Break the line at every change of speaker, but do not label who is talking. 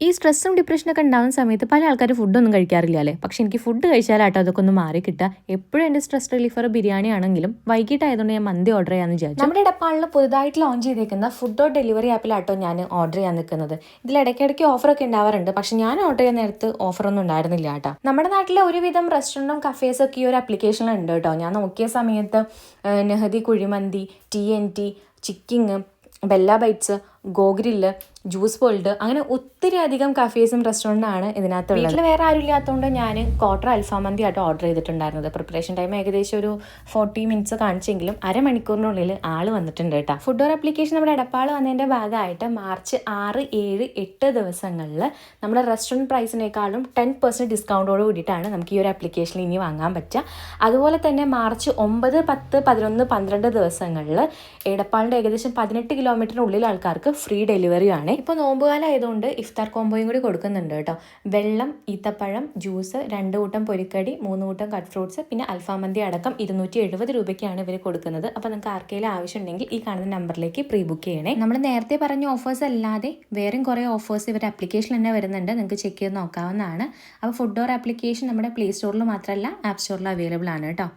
ഈ സ്ട്രെസ്സും ഡിപ്രഷനൊക്കെ ഉണ്ടാകുന്ന സമയത്ത് പല ആൾക്കാർ ഫുഡൊന്നും കഴിക്കാറില്ല അല്ലേ? പക്ഷെ എനിക്ക് ഫുഡ് കഴിച്ചാലാട്ടോ അതൊക്കെ ഒന്ന് മാറി കിട്ടുക. എപ്പോഴും എൻ്റെ സ്ട്രെസ് റിലീഫർ ബിരിയാണി ആണെങ്കിലും വൈകിട്ടായതുകൊണ്ട് ഞാൻ മന്തി ഓർഡർ ചെയ്യാമെന്ന് വിചാരിച്ചു. നമ്മുടെ ഇടപ്പാളിൽ പുതുതായിട്ട് ലോഞ്ച് ചെയ്തേക്കുന്ന ഫുഡ് ഓർ ഡെലിവറി ആപ്പിലാട്ടോ ഞാൻ ഓർഡർ ചെയ്യാൻ നിൽക്കുന്നത്. ഇതിൽ ഇടയ്ക്കിടയ്ക്ക് ഓഫറൊക്കെ ഉണ്ടാവാറുണ്ട്, പക്ഷെ ഞാൻ ഓർഡർ ചെയ്യുന്ന നേരത്ത് ഓഫറൊന്നും ഉണ്ടായിരുന്നില്ല കേട്ടോ. നമ്മുടെ നാട്ടിലെ ഒരുവിധം റെസ്റ്റോറൻറ്റും കഫേസൊക്കെ ഈ ഒരു ആപ്ലിക്കേഷനിലുണ്ട് കേട്ടോ. ഞാൻ നോക്കിയ സമയത്ത് Nehdi kuzhimanthi, TNT, Chicking, Bella bites, go grill, juice world, അങ്ങനെ ഒത്തിരി അധികം കഫേസും റെസ്റ്റോറൻറ്റാണ് ഇതിനകത്തുള്ളത്. വീട്ടിൽ വേറെ ആരും ഇല്ലാത്തതുകൊണ്ട് ഞാൻ ക്വാർട്ടർ അൽഫാം മന്തി ആയിട്ട് ഓർഡർ ചെയ്തിട്ടുണ്ടായിരുന്നത്. പ്രിപ്പറേഷൻ ടൈം ഏകദേശം ഒരു 40 മിനിറ്റ്സ് കാണിച്ചെങ്കിലും അരമണിക്കൂറിനുള്ളിൽ ആൾ വന്നിട്ടുണ്ട് കേട്ടോ. ഫുഡ് ഓർ ആപ്ലിക്കേഷൻ നമ്മുടെ ഇടപ്പാൾ വന്നതിൻ്റെ ഭാഗമായിട്ട് മാർച്ച് 6, 7, 8 ദിവസങ്ങളിൽ നമ്മുടെ റെസ്റ്റോറൻറ്റ് പ്രൈസിനേക്കാളും 10% ഡിസ്കൗണ്ടോട് കൂടിയിട്ടാണ് നമുക്ക് ഈ ഒരു ആപ്ലിക്കേഷനിൽ ഇനി വാങ്ങാൻ പറ്റുക. അതുപോലെ തന്നെ മാർച്ച് 9, 10, 11, 12 ദിവസങ്ങളിൽ ഇടപ്പാളിൻ്റെ ഏകദേശം 18 കിലോമീറ്ററിനുള്ളിൽ ആൾക്കാർക്ക് ഫ്രീ ഡെലിവറി ആണ്. ഇപ്പോൾ നോമ്പുകാലം ആയതുകൊണ്ട് ഇഫ്താർ കോംബോയും കൂടി കൊടുക്കുന്നുണ്ട് കേട്ടോ. വെള്ളം, ഈത്തപ്പഴം, ജ്യൂസ്, 2 കൂട്ടം പൊരിക്കടി, 3 കൂട്ടം കട്ട് ഫ്രൂട്ട്സ്, പിന്നെ അൽഫാം മന്തി അടക്കം 270 രൂപയ്ക്കാണ് ഇവർ കൊടുക്കുന്നത്. അപ്പോൾ നിങ്ങൾക്ക് ആർക്കെങ്കിലും ആവശ്യമുണ്ടെങ്കിൽ ഈ കാണുന്ന നമ്പറിലേക്ക് പ്രീ ബുക്ക് ചെയ്യണേ. നമ്മൾ നേരത്തെ പറഞ്ഞ ഓഫേഴ്സ് അല്ലാതെ വേറെയും കുറേ ഓഫേഴ്സ് ഇവരുടെ ആപ്ലിക്കേഷനിൽ തന്നെ വരുന്നുണ്ട്, നിങ്ങൾക്ക് ചെക്ക് ചെയ്ത് നോക്കാവുന്നതാണ്. അപ്പോൾ ഫുഡ് ഓർ ആപ്ലിക്കേഷൻ നമ്മുടെ പ്ലേ സ്റ്റോറിൽ മാത്രമല്ല ആപ്പ് സ്റ്റോറിൽ അവൈലബിൾ ആണ് കേട്ടോ.